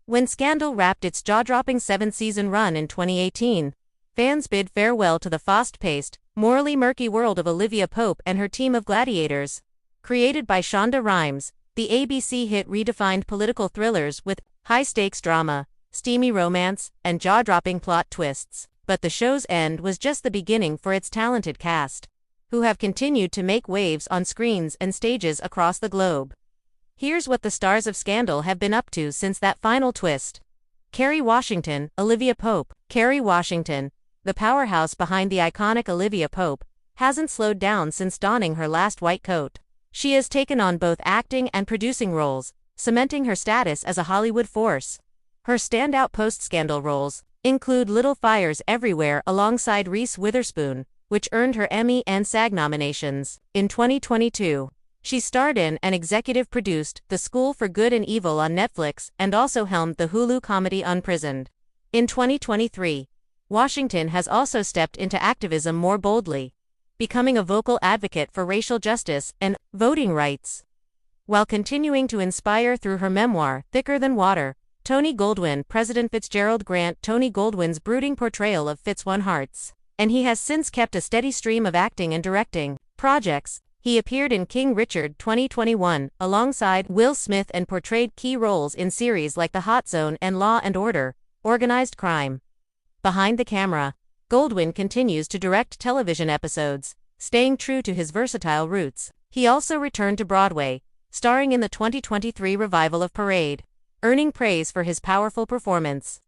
When Scandal wrapped its jaw-dropping 7-season run in 2018, fans bid farewell to the fast-paced, morally murky world of Olivia Pope and her team of Gladiators. Created by Shonda Rhimes, the ABC hit redefined political thrillers with high-stakes drama, steamy romance, and jaw-dropping plot twists. But the show's end was just the beginning for its talented cast, who have continued to make waves on screens and stages across the globe. Here's what the stars of Scandal have been up to since that final twist. Kerry Washington, Olivia Pope. Kerry Washington, the powerhouse behind the iconic Olivia Pope, hasn't slowed down since donning her last white coat. She has taken on both acting and producing roles, cementing her status as a Hollywood force. Her standout post-Scandal roles include Little Fires Everywhere alongside Reese Witherspoon, which earned her Emmy and SAG nominations. In 2022, she starred in and executive produced The School for Good and Evil on Netflix and also helmed the Hulu comedy Unprisoned. In 2023, Washington has also stepped into activism more boldly, becoming a vocal advocate for racial justice and voting rights, while continuing to inspire through her memoir, Thicker Than Water. Tony Goldwyn, President Fitzgerald Grant Tony Goldwyn's brooding portrayal of Fitz won hearts, and he has since kept a steady stream of acting and directing projects. He appeared in King Richard 2021 alongside Will Smith and portrayed key roles in series like The Hot Zone and Law and Order, Organized Crime. Behind the camera, Goldwyn continues to direct television episodes, staying true to his versatile roots. He also returned to Broadway, starring in the 2023 revival of Parade, earning praise for his powerful performance.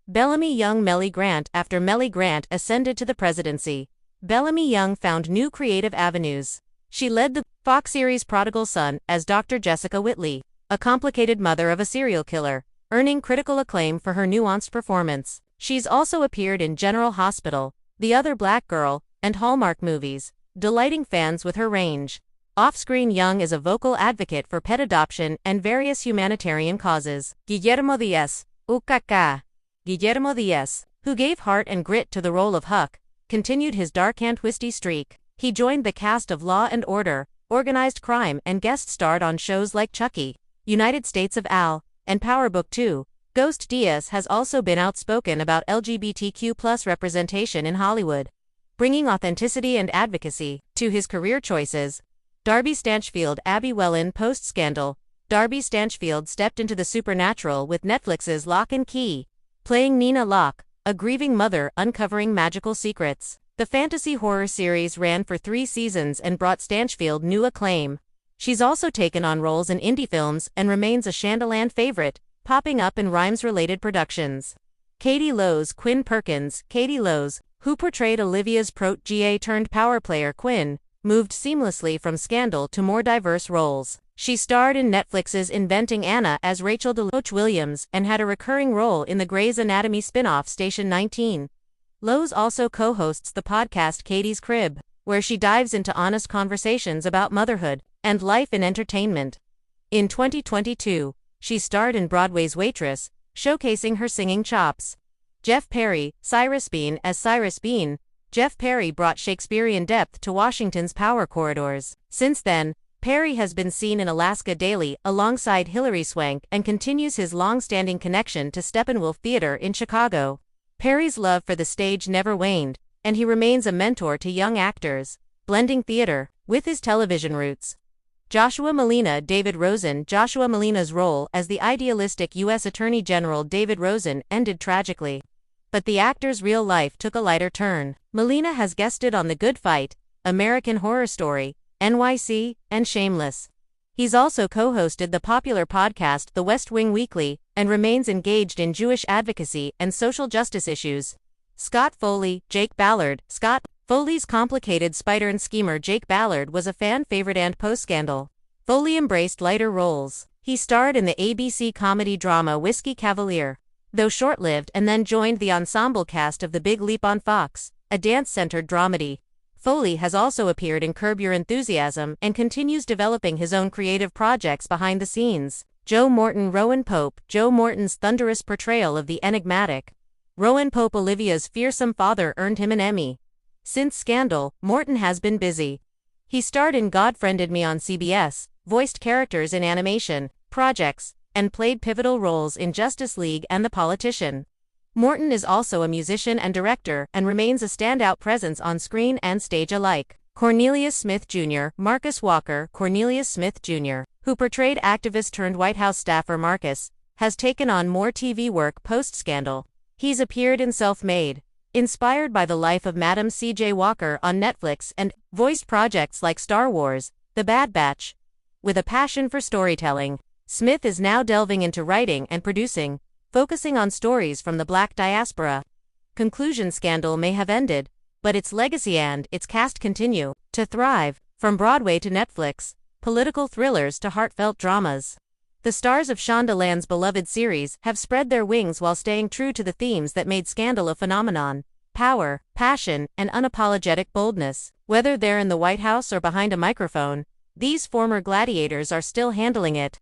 Bellamy Young Melly Grant. After Melly Grant ascended to the presidency, Bellamy Young found new creative avenues. She led the Fox series Prodigal Son as Dr. Jessica Whitley, a complicated mother of a serial killer, earning critical acclaim for her nuanced performance. She's also appeared in General Hospital, The Other Black Girl, and Hallmark movies, delighting fans with her range. Off-screen, Young is a vocal advocate for pet adoption and various humanitarian causes. Guillermo Díaz, UKK. Guillermo Díaz, who gave heart and grit to the role of Huck, continued his dark and twisty streak. He joined the cast of Law and Order, Organized Crime and guest-starred on shows like Chucky, United States of Al, and Power Book 2. Ghost Diaz has also been outspoken about LGBTQ+ representation in Hollywood, bringing authenticity and advocacy to his career choices. Darby Stanchfield. Abby Whelan. Post-Scandal, Darby Stanchfield stepped into the supernatural with Netflix's Lock and Key, playing Nina Locke, a grieving mother uncovering magical secrets. The fantasy horror series ran for 3 seasons and brought Stanchfield new acclaim. She's also taken on roles in indie films and remains a Shondaland favorite, popping up in Rhimes-related productions. Katie Lowes. Quinn Perkins. Katie Lowes, who portrayed Olivia's protégé-turned-power player Quinn, moved seamlessly from Scandal to more diverse roles. She starred in Netflix's Inventing Anna as Rachel DeLoach Williams and had a recurring role in the Grey's Anatomy spin-off Station 19. Lowes also co-hosts the podcast Katie's Crib, where she dives into honest conversations about motherhood and life in entertainment. In 2022, she starred in Broadway's Waitress, showcasing her singing chops. Jeff Perry. Cyrus Bean. As Cyrus Bean, Jeff Perry brought Shakespearean depth to Washington's power corridors. Since then, Perry has been seen in Alaska Daily alongside Hilary Swank and continues his long-standing connection to Steppenwolf Theater in Chicago. Perry's love for the stage never waned, and he remains a mentor to young actors, blending theater with his television roots. Joshua Malina. David Rosen. Joshua Malina's role as the idealistic U.S. Attorney General David Rosen ended tragically, but the actor's real life took a lighter turn. Malina has guested on The Good Fight, American Horror Story, NYC, and Shameless. He's also co-hosted the popular podcast The West Wing Weekly and remains engaged in Jewish advocacy and social justice issues. Scott Foley. Jake Ballard. Scott Foley's complicated spider and schemer Jake Ballard was a fan favorite and post-Scandal. Foley embraced lighter roles. He starred in the ABC comedy drama Whiskey Cavalier, though short-lived, and then joined the ensemble cast of The Big Leap on Fox, a dance-centered dramedy. Foley has also appeared in Curb Your Enthusiasm and continues developing his own creative projects behind the scenes. Joe Morton. Rowan Pope. Joe Morton's thunderous portrayal of the enigmatic Rowan Pope, Olivia's fearsome father, earned him an Emmy. Since Scandal, Morton has been busy. He starred in God Friended Me on CBS, voiced characters in animation projects, and played pivotal roles in Justice League and The Politician. Morton is also a musician and director and remains a standout presence on screen and stage alike. Cornelius Smith Jr. Marcus Walker Cornelius Smith Jr., who portrayed activist-turned-White House staffer Marcus, has taken on more TV work post-scandal. He's appeared in Self-Made, inspired by the life of Madam C.J. Walker on Netflix, and voiced projects like Star Wars, The Bad Batch. With a passion for storytelling, Smith is now delving into writing and producing, focusing on stories from the Black diaspora. Conclusion: Scandal may have ended, but its legacy and its cast continue to thrive, from Broadway to Netflix, political thrillers to heartfelt dramas. The stars of Shondaland's beloved series have spread their wings while staying true to the themes that made Scandal a phenomenon: power, passion, and unapologetic boldness. Whether they're in the White House or behind a microphone, these former gladiators are still handling it.